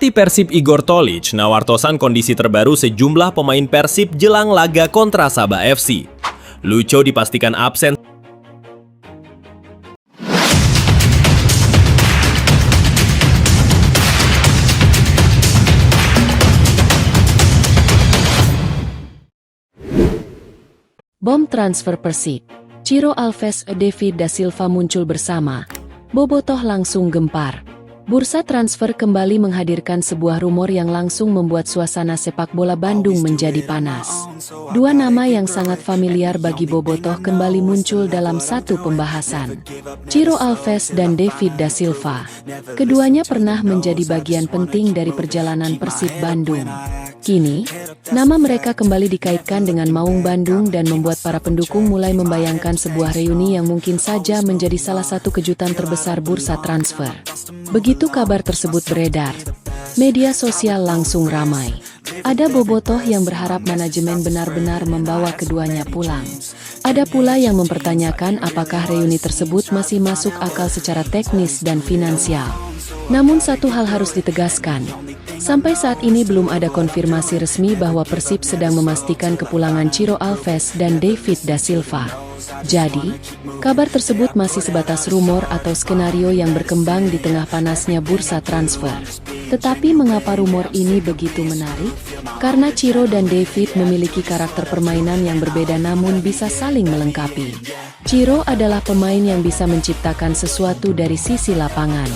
Pelatih Persib Igor Tolić nawartosan kondisi terbaru sejumlah pemain Persib jelang laga kontra Sabah FC. Lucho dipastikan absen. Bom transfer Persib, Ciro Alves David da Silva muncul bersama. Bobotoh langsung gempar. Bursa transfer kembali menghadirkan sebuah rumor yang langsung membuat suasana sepak bola Bandung menjadi panas. Dua nama yang sangat familiar bagi Bobotoh kembali muncul dalam satu pembahasan. Ciro Alves dan David da Silva. Keduanya pernah menjadi bagian penting dari perjalanan Persib Bandung. Kini, nama mereka kembali dikaitkan dengan Maung Bandung dan membuat para pendukung mulai membayangkan sebuah reuni yang mungkin saja menjadi salah satu kejutan terbesar bursa transfer. Begitu kabar tersebut beredar, media sosial langsung ramai. Ada bobotoh yang berharap manajemen benar-benar membawa keduanya pulang. Ada pula yang mempertanyakan apakah reuni tersebut masih masuk akal secara teknis dan finansial. Namun satu hal harus ditegaskan. Sampai saat ini belum ada konfirmasi resmi bahwa Persib sedang memastikan kepulangan Ciro Alves dan David da Silva. Jadi, kabar tersebut masih sebatas rumor atau skenario yang berkembang di tengah panasnya bursa transfer. Tetapi mengapa rumor ini begitu menarik? Karena Ciro dan David memiliki karakter permainan yang berbeda namun bisa saling melengkapi. Ciro adalah pemain yang bisa menciptakan sesuatu dari sisi lapangan.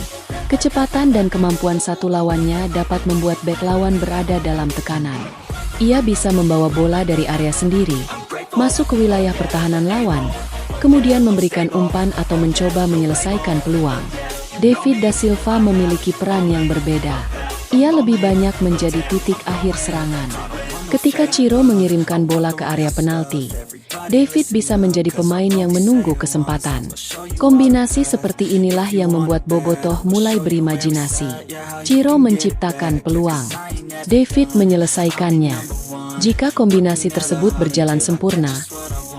Kecepatan dan kemampuan satu lawannya dapat membuat bek lawan berada dalam tekanan. Ia bisa membawa bola dari area sendiri, masuk ke wilayah pertahanan lawan, kemudian memberikan umpan atau mencoba menyelesaikan peluang. David da Silva memiliki peran yang berbeda. Ia lebih banyak menjadi titik akhir serangan. Ketika Ciro mengirimkan bola ke area penalti, David bisa menjadi pemain yang menunggu kesempatan. Kombinasi seperti inilah yang membuat bobotoh mulai berimajinasi. Ciro menciptakan peluang, David menyelesaikannya. Jika kombinasi tersebut berjalan sempurna,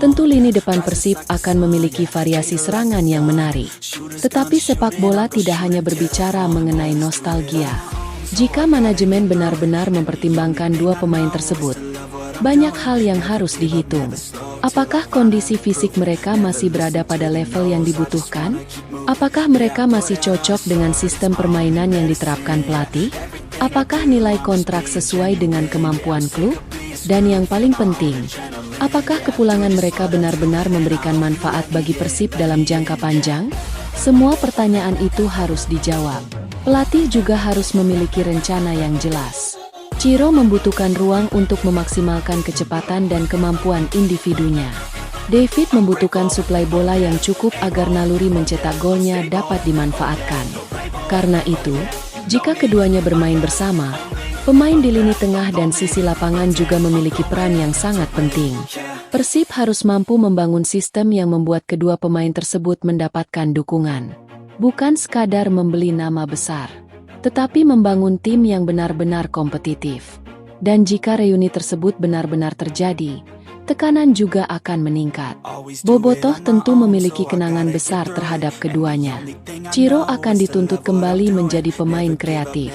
tentu lini depan Persib akan memiliki variasi serangan yang menarik. Tetapi sepak bola tidak hanya berbicara mengenai nostalgia. Jika manajemen benar-benar mempertimbangkan dua pemain tersebut, banyak hal yang harus dihitung. Apakah kondisi fisik mereka masih berada pada level yang dibutuhkan? Apakah mereka masih cocok dengan sistem permainan yang diterapkan pelatih? Apakah nilai kontrak sesuai dengan kemampuan klub? Dan yang paling penting, apakah kepulangan mereka benar-benar memberikan manfaat bagi Persib dalam jangka panjang? Semua pertanyaan itu harus dijawab. Pelatih juga harus memiliki rencana yang jelas. Ciro membutuhkan ruang untuk memaksimalkan kecepatan dan kemampuan individunya. David membutuhkan suplai bola yang cukup agar naluri mencetak golnya dapat dimanfaatkan. Karena itu, jika keduanya bermain bersama, pemain di lini tengah dan sisi lapangan juga memiliki peran yang sangat penting. Persib harus mampu membangun sistem yang membuat kedua pemain tersebut mendapatkan dukungan. Bukan sekadar membeli nama besar, tetapi membangun tim yang benar-benar kompetitif. Dan jika reuni tersebut benar-benar terjadi, tekanan juga akan meningkat. Bobotoh tentu memiliki kenangan besar terhadap keduanya. Ciro akan dituntut kembali menjadi pemain kreatif.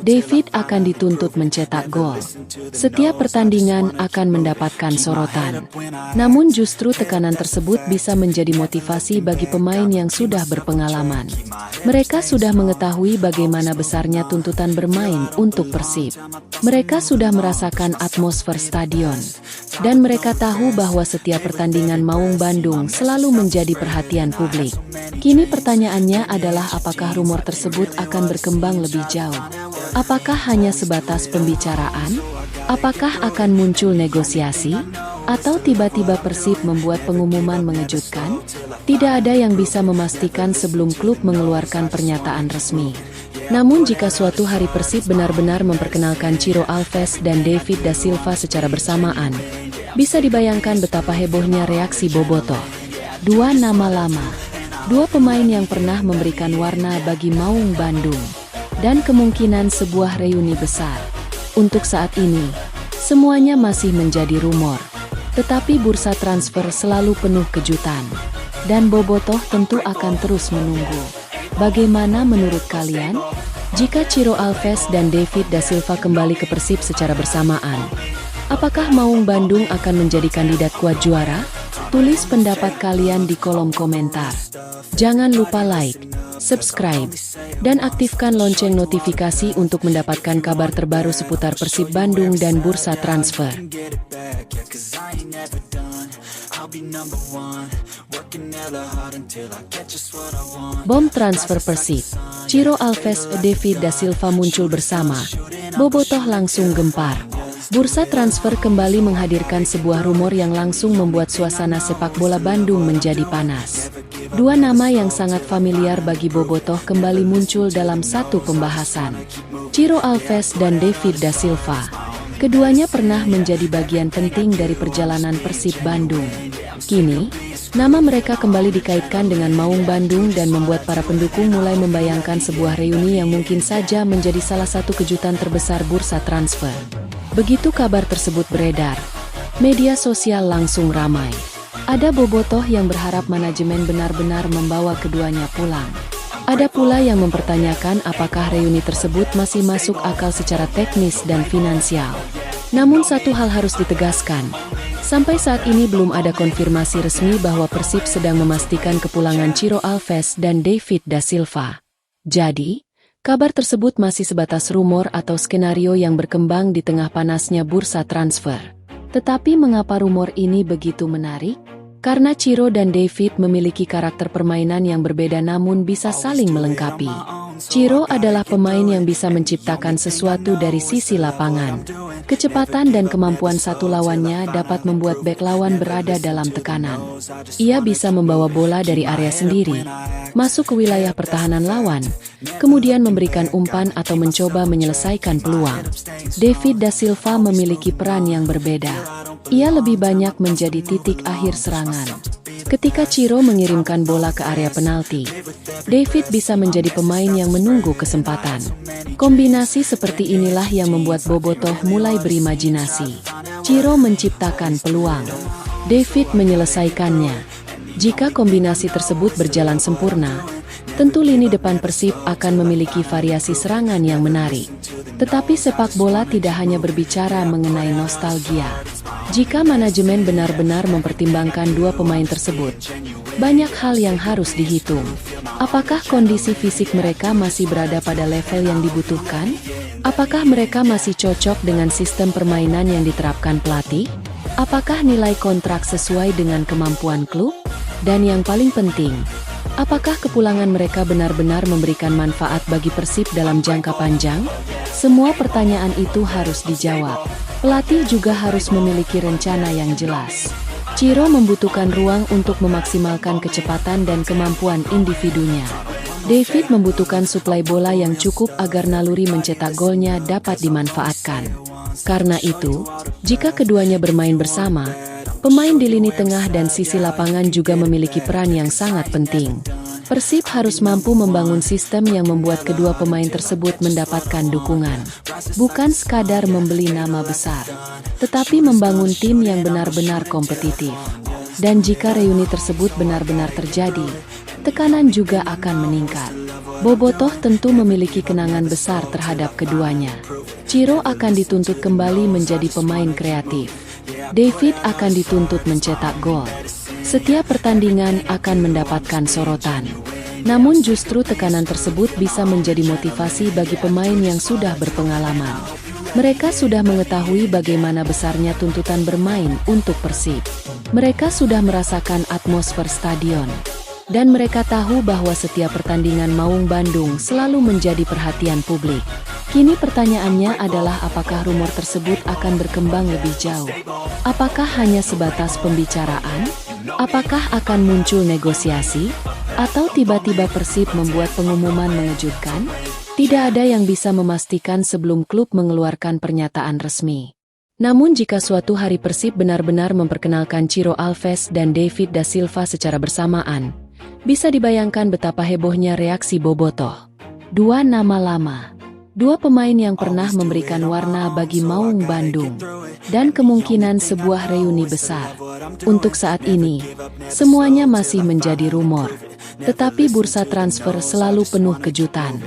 David akan dituntut mencetak gol. Setiap pertandingan akan mendapatkan sorotan. Namun justru tekanan tersebut bisa menjadi motivasi bagi pemain yang sudah berpengalaman. Mereka sudah mengetahui bagaimana besarnya tuntutan bermain untuk Persib. Mereka sudah merasakan atmosfer stadion. Dan mereka tahu bahwa setiap pertandingan Maung Bandung selalu menjadi perhatian publik. Kini pertanyaannya adalah apakah rumor tersebut akan berkembang lebih jauh? Apakah hanya sebatas pembicaraan? Apakah akan muncul negosiasi? Atau tiba-tiba Persib membuat pengumuman mengejutkan? Tidak ada yang bisa memastikan sebelum klub mengeluarkan pernyataan resmi. Namun jika suatu hari Persib benar-benar memperkenalkan Ciro Alves dan David da Silva secara bersamaan, bisa dibayangkan betapa hebohnya reaksi bobotoh. Dua nama lama, dua pemain yang pernah memberikan warna bagi Maung Bandung, dan kemungkinan sebuah reuni besar. Untuk saat ini, semuanya masih menjadi rumor. Tetapi bursa transfer selalu penuh kejutan, dan bobotoh tentu akan terus menunggu. Bagaimana menurut kalian? Jika Ciro Alves dan David da Silva kembali ke Persib secara bersamaan, apakah Maung Bandung akan menjadi kandidat kuat juara? Tulis pendapat kalian di kolom komentar. Jangan lupa like, subscribe, dan aktifkan lonceng notifikasi untuk mendapatkan kabar terbaru seputar Persib Bandung dan bursa transfer. Bom transfer Persib, Ciro Alves, David da Silva muncul bersama, bobotoh langsung gempar. Bursa transfer kembali menghadirkan sebuah rumor yang langsung membuat suasana sepak bola Bandung menjadi panas. Dua nama yang sangat familiar bagi bobotoh kembali muncul dalam satu pembahasan. Ciro Alves dan David da Silva. Keduanya pernah menjadi bagian penting dari perjalanan Persib Bandung. Kini, nama mereka kembali dikaitkan dengan Maung Bandung dan membuat para pendukung mulai membayangkan sebuah reuni yang mungkin saja menjadi salah satu kejutan terbesar bursa transfer. Begitu kabar tersebut beredar, media sosial langsung ramai. Ada bobotoh yang berharap manajemen benar-benar membawa keduanya pulang. Ada pula yang mempertanyakan apakah reuni tersebut masih masuk akal secara teknis dan finansial. Namun satu hal harus ditegaskan, sampai saat ini belum ada konfirmasi resmi bahwa Persib sedang memastikan kepulangan Ciro Alves dan David da Silva. Jadi, kabar tersebut masih sebatas rumor atau skenario yang berkembang di tengah panasnya bursa transfer. Tetapi mengapa rumor ini begitu menarik? Karena Ciro dan David memiliki karakter permainan yang berbeda namun bisa saling melengkapi. Ciro adalah pemain yang bisa menciptakan sesuatu dari sisi lapangan. Kecepatan dan kemampuan satu lawannya dapat membuat bek lawan berada dalam tekanan. Ia bisa membawa bola dari area sendiri, masuk ke wilayah pertahanan lawan, kemudian memberikan umpan atau mencoba menyelesaikan peluang. David da Silva memiliki peran yang berbeda. Ia lebih banyak menjadi titik akhir serangan. Ketika Ciro mengirimkan bola ke area penalti, David bisa menjadi pemain yang menunggu kesempatan. Kombinasi seperti inilah yang membuat bobotoh mulai berimajinasi. Ciro menciptakan peluang, David menyelesaikannya. Jika kombinasi tersebut berjalan sempurna, tentu lini depan Persib akan memiliki variasi serangan yang menarik. Tetapi sepak bola tidak hanya berbicara mengenai nostalgia. Jika manajemen benar-benar mempertimbangkan dua pemain tersebut, banyak hal yang harus dihitung. Apakah kondisi fisik mereka masih berada pada level yang dibutuhkan? Apakah mereka masih cocok dengan sistem permainan yang diterapkan pelatih? Apakah nilai kontrak sesuai dengan kemampuan klub? Dan yang paling penting, apakah kepulangan mereka benar-benar memberikan manfaat bagi Persib dalam jangka panjang? Semua pertanyaan itu harus dijawab. Pelatih juga harus memiliki rencana yang jelas. Ciro membutuhkan ruang untuk memaksimalkan kecepatan dan kemampuan individunya. David membutuhkan suplai bola yang cukup agar naluri mencetak golnya dapat dimanfaatkan. Karena itu, jika keduanya bermain bersama, pemain di lini tengah dan sisi lapangan juga memiliki peran yang sangat penting. Persib harus mampu membangun sistem yang membuat kedua pemain tersebut mendapatkan dukungan. Bukan sekadar membeli nama besar, tetapi membangun tim yang benar-benar kompetitif. Dan jika reuni tersebut benar-benar terjadi, tekanan juga akan meningkat. Bobotoh tentu memiliki kenangan besar terhadap keduanya. Ciro akan dituntut kembali menjadi pemain kreatif. David akan dituntut mencetak gol. Setiap pertandingan akan mendapatkan sorotan. Namun justru tekanan tersebut bisa menjadi motivasi bagi pemain yang sudah berpengalaman. Mereka sudah mengetahui bagaimana besarnya tuntutan bermain untuk Persib. Mereka sudah merasakan atmosfer stadion. Dan mereka tahu bahwa setiap pertandingan Maung Bandung selalu menjadi perhatian publik. Kini pertanyaannya adalah apakah rumor tersebut akan berkembang lebih jauh? Apakah hanya sebatas pembicaraan? Apakah akan muncul negosiasi? Atau tiba-tiba Persib membuat pengumuman mengejutkan? Tidak ada yang bisa memastikan sebelum klub mengeluarkan pernyataan resmi. Namun jika suatu hari Persib benar-benar memperkenalkan Ciro Alves dan David da Silva secara bersamaan, bisa dibayangkan betapa hebohnya reaksi bobotoh. Dua nama lama. Dua pemain yang pernah memberikan warna bagi Maung Bandung, dan kemungkinan sebuah reuni besar. Untuk saat ini, semuanya masih menjadi rumor. Tetapi bursa transfer selalu penuh kejutan.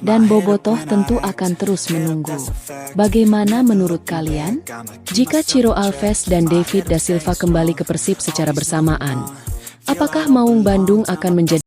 Dan Bobotoh tentu akan terus menunggu. Bagaimana menurut kalian? Jika Ciro Alves dan David da Silva kembali ke Persib secara bersamaan, apakah Maung Bandung akan menjadi